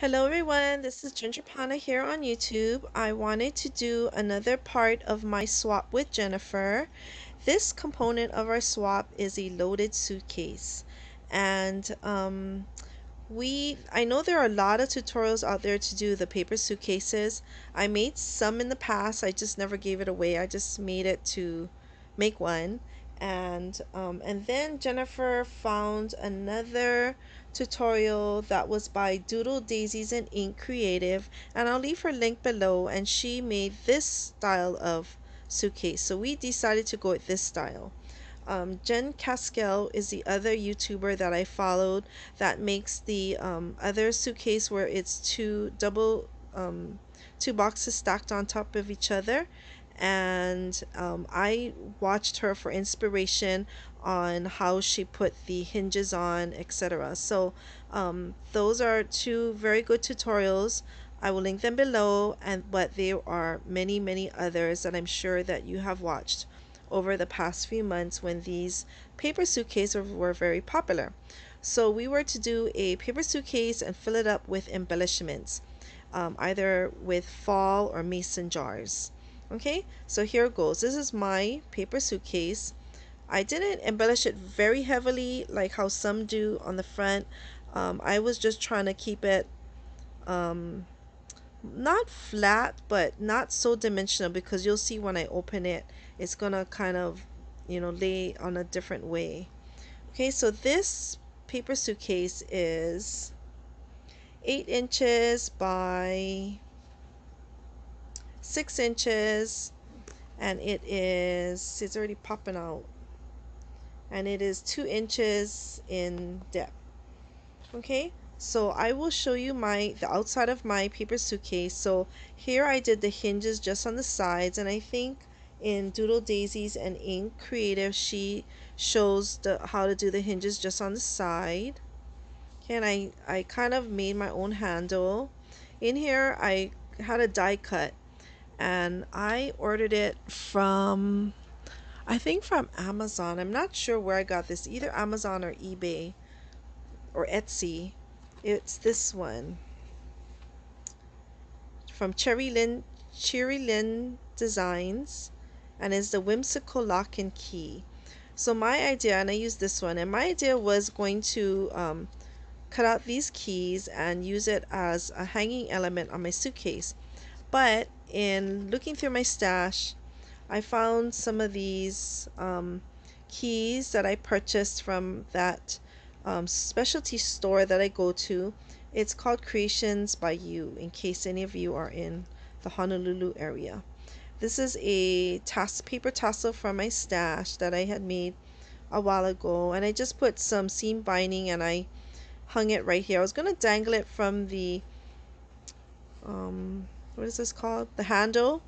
Hello everyone, this is Ginger Pana here on YouTube. I wanted to do another part of my swap with Jennifer. This component of our swap is a loaded suitcase. And I know there are a lot of tutorials out there to do the paper suitcases. I made some in the past, I just never gave it away. I just made it to make one. And then Jennifer found another tutorial that was by Doodle Daisies and Ink Creative, and I'll leave her link below, and she made this style of suitcase. So we decided to go with this style. Jen Caskel is the other YouTuber that I followed that makes the other suitcase where it's two boxes stacked on top of each other. And I watched her for inspiration on how she put the hinges on, etc. So those are two very good tutorials. I will link them below, but there are many others that I'm sure that you have watched over the past few months when these paper suitcases were very popular. So we were to do a paper suitcase and fill it up with embellishments, either with fall or mason jars. Okay, so here it goes. This is my paper suitcase. I didn't embellish it very heavily like how some do on the front. I was just trying to keep it um, not flat, but not so dimensional, because you'll see when I open it, it's gonna kind of, lay on a different way. Okay, so this paper suitcase is 8 inches by 6 inches, and it's already popping out, and it is 2 inches in depth. Okay, so I will show you the outside of my paper suitcase. So here I did the hinges just on the sides, and I think in Doodle Daisies and Ink Creative she shows how to do the hinges just on the side. Okay, and I kind of made my own handle. In here I had a die cut, and I ordered it from, I think, from Amazon. I'm not sure where I got this, either Amazon or eBay or Etsy. It's this one from Cherry Lynn Designs, and it's the whimsical lock and key. So my idea, and I used this one, and my idea was going to cut out these keys and use it as a hanging element on my suitcase. But in looking through my stash, I found some of these keys that I purchased from that specialty store that I go to. It's called Creations by You, in case any of you are in the Honolulu area. This is a paper tassel from my stash that I had made a while ago, and I just put some seam binding and I hung it right here. I was going to dangle it from the what is this called? The handle,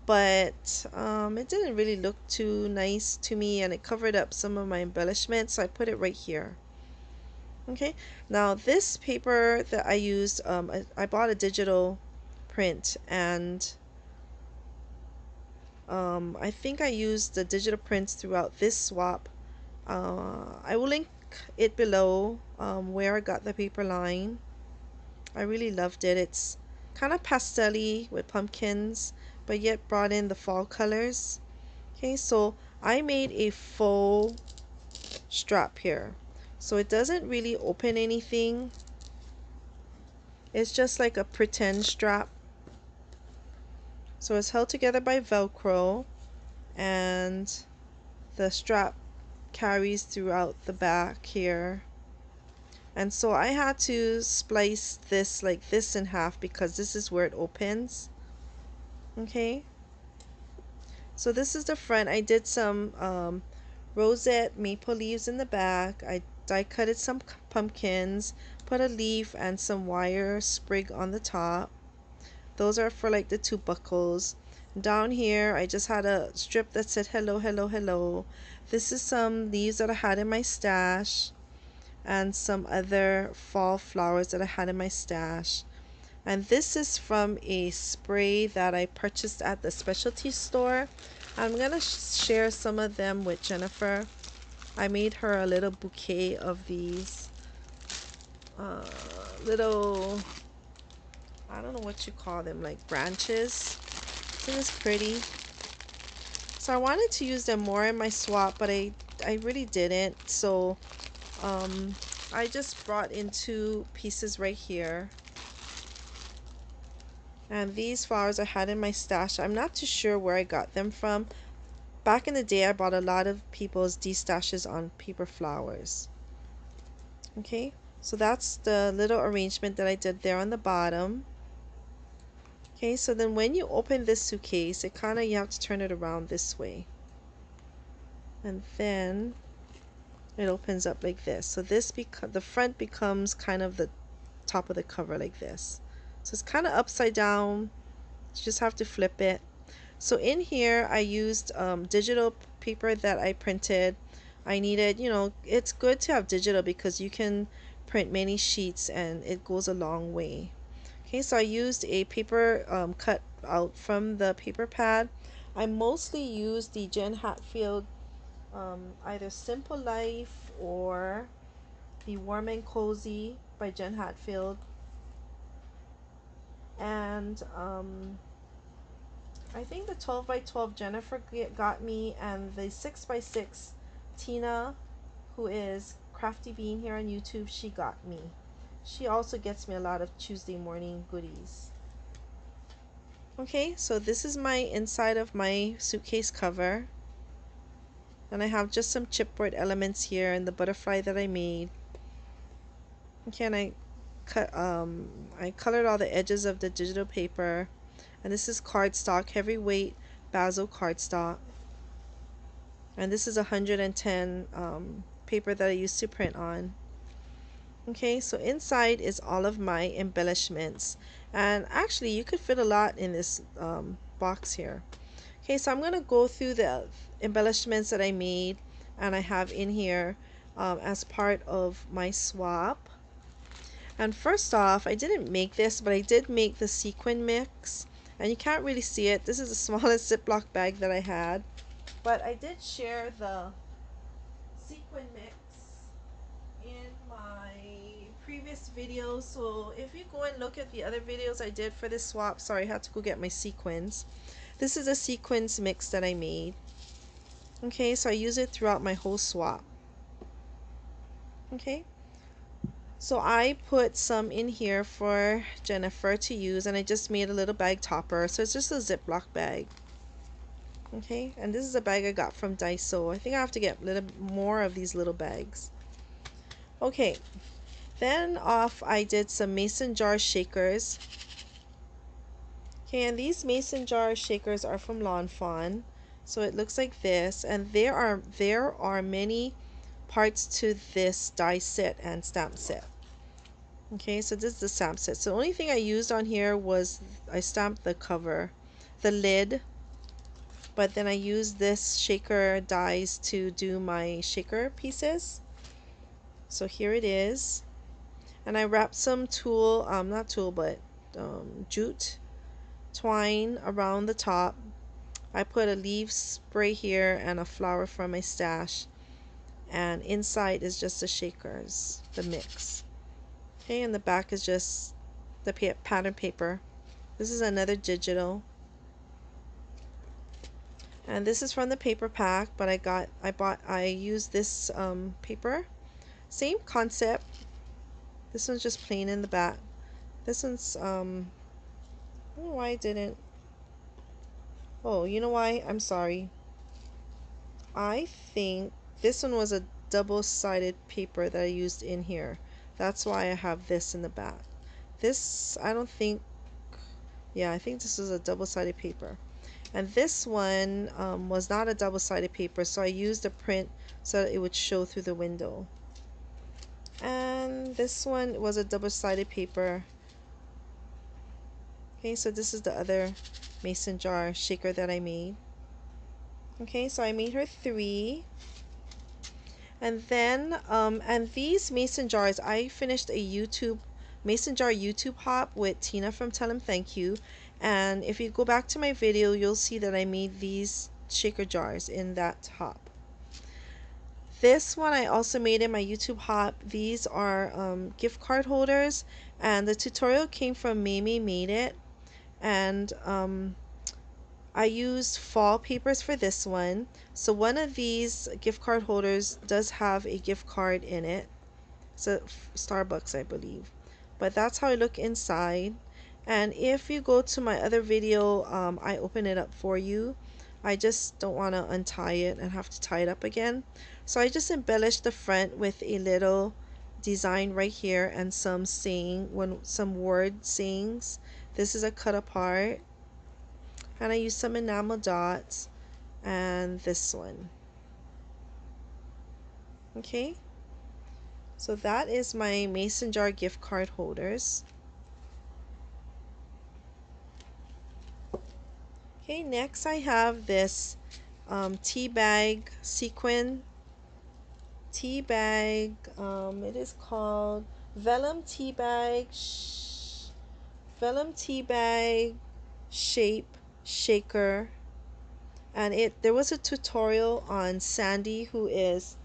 but it didn't really look too nice to me, and it covered up some of my embellishments, so I put it right here. Okay, now this paper that I used, I bought a digital print, and I think I used the digital prints throughout this swap. I will link it below, where I got the paper line. I really loved it. It's kind of pastel-y with pumpkins, but yet brought in the fall colors. Okay, so I made a faux strap here. So it doesn't really open anything. It's just like a pretend strap. So it's held together by Velcro, and the strap carries throughout the back here. And so I had to splice this like this in half because this is where it opens. Okay, so this is the front. I did some rosette maple leaves in the back. I die cutted some pumpkins, put a leaf and some wire sprig on the top. Those are for like the two buckles. Down here I just had a strip that said hello, hello, hello. This is some leaves that I had in my stash, and some other fall flowers that I had in my stash. And this is from a spray that I purchased at the specialty store. I'm gonna share some of them with Jennifer. I made her a little bouquet of these little I don't know what you call them, like branches. Isn't this pretty? So I wanted to use them more in my swap, but I really didn't. So um, I just brought in two pieces right here. And these flowers I had in my stash. I'm not too sure where I got them from. Back in the day, I bought a lot of people's destashes on paper flowers. Okay, so that's the little arrangement that I did there on the bottom. Okay, so then when you open this suitcase, it kind of, you have to turn it around this way. And then it opens up like this. So the front becomes kind of the top of the cover like this. So it's kind of upside down. You just have to flip it. So in here I used digital paper that I printed. I needed, you know, it's good to have digital because you can print many sheets and it goes a long way. Okay, so I used a paper cut out from the paper pad. I mostly used the Jen Hatfield either Simple Life or the Warm and Cozy by Jen Hatfield. And I think the 12 by 12 Jennifer got me, and the 6 by 6 Tina, who is Crafty Bean here on YouTube, she got me. She also gets me a lot of Tuesday morning goodies. Okay, so this is my inside of my suitcase cover. And I have just some chipboard elements here and the butterfly that I made. Okay, and I colored all the edges of the digital paper. And this is cardstock, heavyweight Basil cardstock. And this is 110 paper that I used to print on. Okay, so inside is all of my embellishments. And actually, you could fit a lot in this box here. Okay, so I'm going to go through the embellishments that I made and I have in here as part of my swap. And first off, I didn't make this, but I did make the sequin mix. And you can't really see it. This is the smallest Ziploc bag that I had. But I did share the sequin mix in my previous video. So if you go and look at the other videos I did for this swap, sorry, I had to go get my sequins. This is a sequins mix that I made. Okay, so I use it throughout my whole swap. Okay, so I put some in here for Jennifer to use, and I just made a little bag topper. So it's just a Ziploc bag. Okay, and this is a bag I got from Daiso. I think I have to get a little more of these little bags. Okay, then I did some mason jar shakers. Okay, and these mason jar shakers are from Lawn Fawn. So it looks like this, and there are many parts to this die set and stamp set. Okay, so this is the stamp set. So the only thing I used on here was I stamped the cover, the lid, but then I used this shaker dies to do my shaker pieces. So here it is. And I wrapped some tulle, not tulle, but jute twine around the top. I put a leaf spray here and a flower from my stash. And inside is just the shakers, the mix. Okay, and the back is just the pattern paper. This is another digital. And this is from the paper pack, but I used this paper. Same concept. This one's just plain in the back. This one's I don't know why I didn't. Oh, you know why? I'm sorry. I think this one was a double-sided paper that I used in here. That's why I have this in the back. This, I don't think, yeah, I think this is a double-sided paper. And this one was not a double-sided paper, so I used a print so that it would show through the window. And this one was a double-sided paper. Okay, so this is the other mason jar shaker that I made. Okay, so I made her 3. And then, and these mason jars, I finished a mason jar YouTube hop with Tina from Tell 'em Thank You. And if you go back to my video, you'll see that I made these shaker jars in that hop. This one I also made in my YouTube hop. These are gift card holders, And the tutorial came from Mimi Made It. And I used fall papers for this one. So one of these gift card holders does have a gift card in it. It's a Starbucks, I believe. But that's how I look inside. And if you go to my other video, I open it up for you. I just don't want to untie it and have to tie it up again. So I just embellished the front with a little design right here and some word sayings. This is a cut apart. And I used some enamel dots and this one. Okay, so that is my mason jar gift card holders. Okay, next I have this tea bag sequin tea bag. It is called vellum tea bag shape shaker, and there was a tutorial on Sandy, who is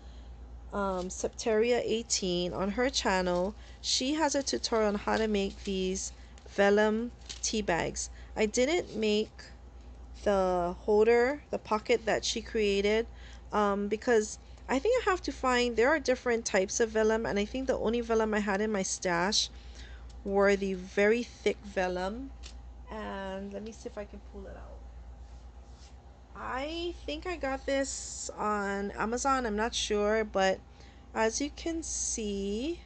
Septeria 18, on her channel. She has a tutorial on how to make these vellum tea bags. I didn't make the holder, the pocket that she created, because I think I have to find, there are different types of vellum, and I think the only vellum I had in my stash were the very thick vellum. And let me see if I can pull it out. I think I got this on Amazon, I'm not sure, but as you can see,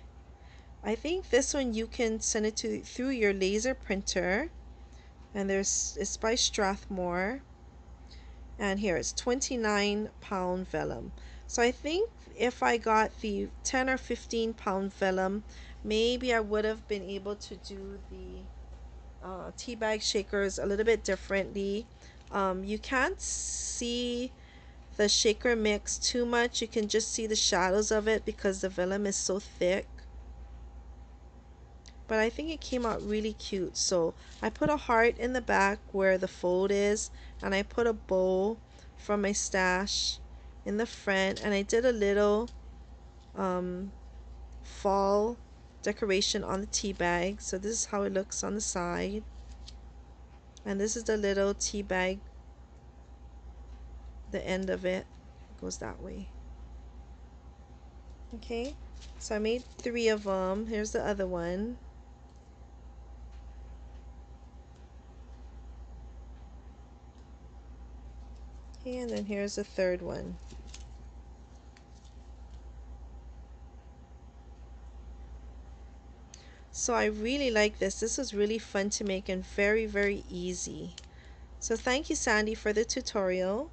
I think this one you can send it to through your laser printer, and it's by Strathmore. And here it's 29-pound vellum. So I think if I got the 10 or 15-pound vellum, maybe I would have been able to do the tea bag shakers a little bit differently. You can't see the shaker mix too much. You can just see the shadows of it because the vellum is so thick. But I think it came out really cute. So I put a heart in the back where the fold is, and I put a bow from my stash in the front, and I did a little fall decoration on the tea bag. So this is how it looks on the side, and this is the little tea bag. The end of it goes that way. Okay, so I made 3 of them. Here's the other one. Okay, and then here's the third one. So I really like this. This was really fun to make and very, very easy. So thank you, Sandy, for the tutorial.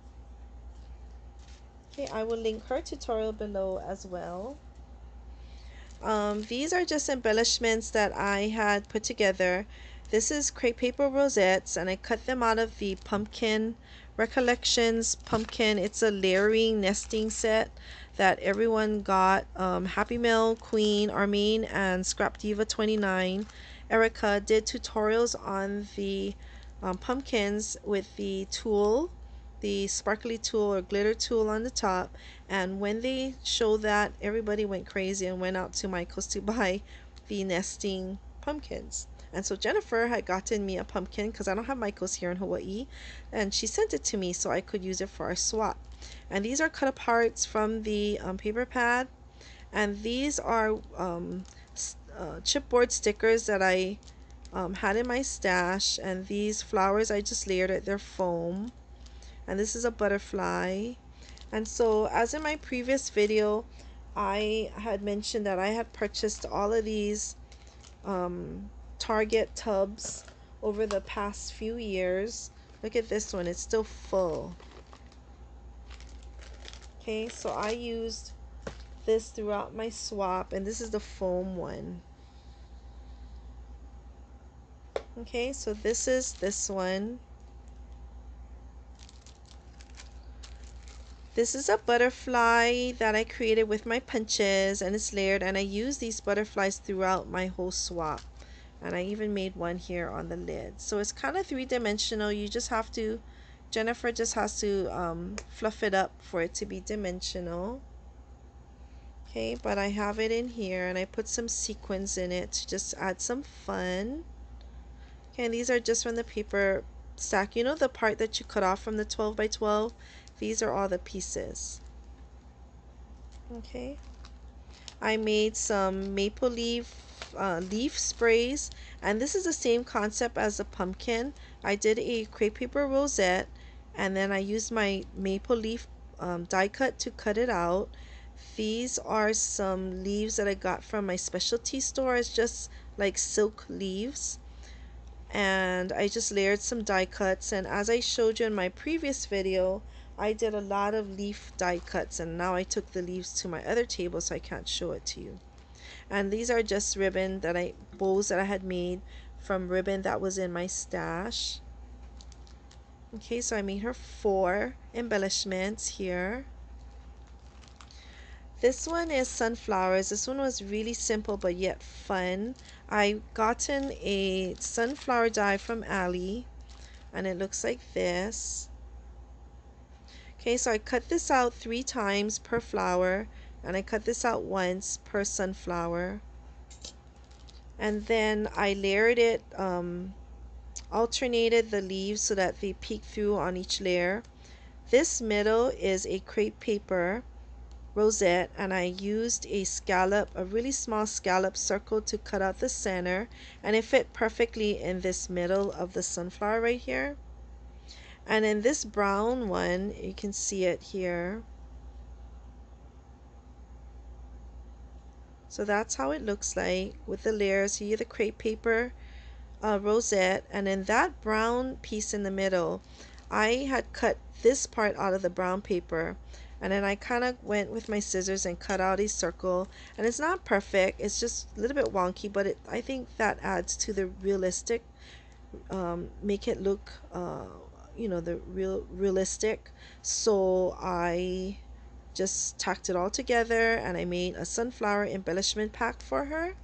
Okay, I will link her tutorial below as well. These are just embellishments that I had put together. This is crepe paper rosettes, and I cut them out of the Pumpkin Recollections pumpkin. It's a layering nesting set that everyone got. Happy Mail Queen, Armene, and Scrap Diva 29. Erica did tutorials on the pumpkins with the tool, the sparkly tool or glitter tool on the top, and when they showed that, everybody went crazy and went out to Michael's to buy the nesting pumpkins. And so Jennifer had gotten me a pumpkin because I don't have Michael's here in Hawaii, and she sent it to me so I could use it for our swap. And these are cut aparts from the paper pad, and these are chipboard stickers that I had in my stash. And these flowers I just layered it, they're foam. And this is a butterfly. And so, as in my previous video, I had mentioned that I had purchased all of these Target tubs over the past few years. Look at this one, it's still full. Okay, so I used this throughout my swap, and this is the foam one. Okay, so this is this one. This is a butterfly that I created with my punches, and it's layered, and I use these butterflies throughout my whole swap. And I even made one here on the lid. So it's kind of 3-dimensional. You just have to, Jennifer just has to fluff it up for it to be dimensional. Okay, but I have it in here and I put some sequins in it to just add some fun. Okay, and these are just from the paper stack. You know the part that you cut off from the 12 by 12? These are all the pieces. Okay. I made some maple leaf sprays, and this is the same concept as the pumpkin. I did a crepe paper rosette, and then I used my maple leaf die cut to cut it out. These are some leaves that I got from my specialty store. It's just like silk leaves, and I just layered some die cuts, and as I showed you in my previous video, I did a lot of leaf die cuts, and now I took the leaves to my other table so I can't show it to you. And these are just bows that I had made from ribbon that was in my stash. Okay, so I made her 4 embellishments here. This one is sunflowers. This one was really simple but yet fun. I gotten a sunflower die from Ali, and it looks like this. Okay, so I cut this out 3 times per flower, and I cut this out once per sunflower. And then I layered it, alternated the leaves so that they peek through on each layer. This middle is a crepe paper rosette, and I used a really small scallop circle to cut out the center, and it fit perfectly in this middle of the sunflower right here. And in this brown one, you can see it here. So that's how it looks like with the layers. Here the crepe paper rosette, and in that brown piece in the middle, I had cut this part out of the brown paper, and then I kind of went with my scissors and cut out a circle, and it's not perfect, it's just a little bit wonky, but I think that adds to the realistic, make it look the realistic. So I just tacked it all together and I made a sunflower embellishment pack for her.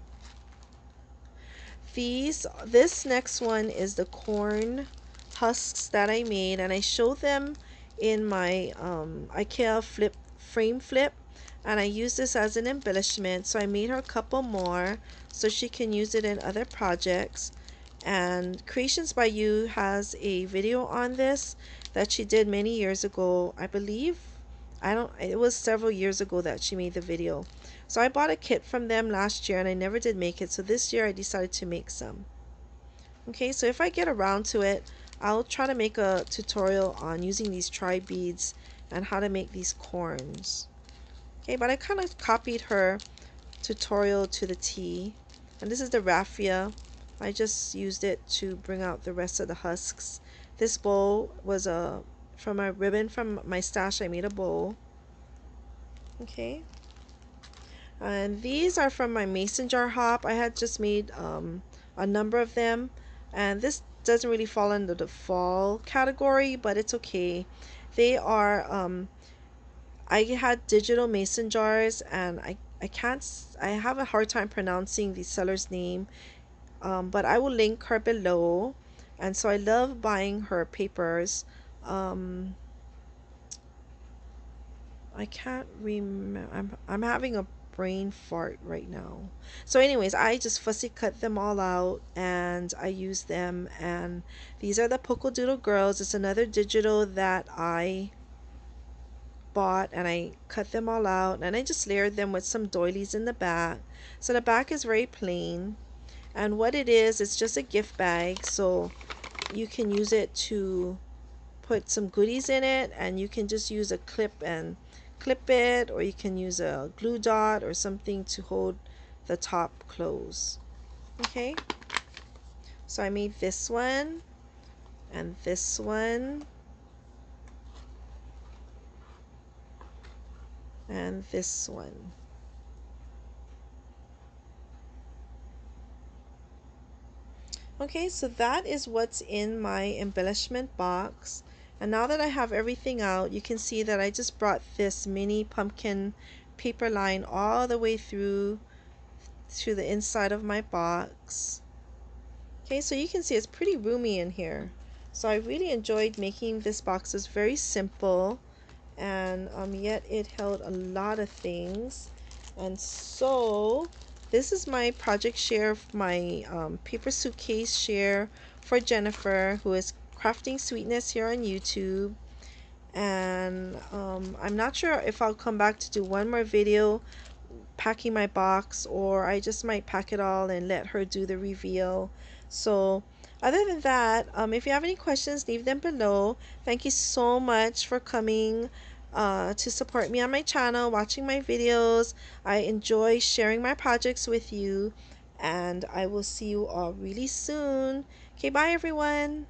This next one is the corn husks that I made, and I showed them in my IKEA frame flip, and I used this as an embellishment. So I made her a couple more so she can use it in other projects. And Creations by You has a video on this that she did many years ago. I believe it was several years ago that she made the video. So I bought a kit from them last year and I never did make it. So this year I decided to make some. Okay, so if I get around to it, I'll try to make a tutorial on using these tri beads and how to make these corns. Okay, but I kind of copied her tutorial to the T. And this is the raffia. I just used it to bring out the rest of the husks. This bowl was from a ribbon from my stash. I made a bowl. Okay. And these are from my mason jar hop. I had just made a number of them, and this doesn't really fall into the fall category, but it's okay. They are I had digital mason jars, and I have a hard time pronouncing the seller's name, but I will link her below. And so I love buying her papers. I can't remember. I'm having a brain fart right now. So anyways, I just fussy cut them all out and I use them, and these are the Polka Doodle Girls. It's another digital that I bought, and I cut them all out and I just layered them with some doilies in the back. So the back is very plain, and what it is, it's just a gift bag, so you can use it to put some goodies in it, and you can just use a clip and clip it, or you can use a glue dot or something to hold the top close. Okay, so I made this one and this one and this one. Okay, so that is what's in my embellishment box. And now that I have everything out, you can see that I just brought this mini pumpkin paper line all the way through to the inside of my box. Okay, so you can see it's pretty roomy in here. So I really enjoyed making this box. It's very simple, and yet it held a lot of things. And so this is my project share, my paper suitcase share for Jennifer, who is crafting sweetness here on YouTube. And I'm not sure if I'll come back to do one more video packing my box, or I just might pack it all and let her do the reveal. So other than that, if you have any questions, leave them below. Thank you so much for coming to support me on my channel, watching my videos. I enjoy sharing my projects with you, and I will see you all really soon. Okay, bye everyone.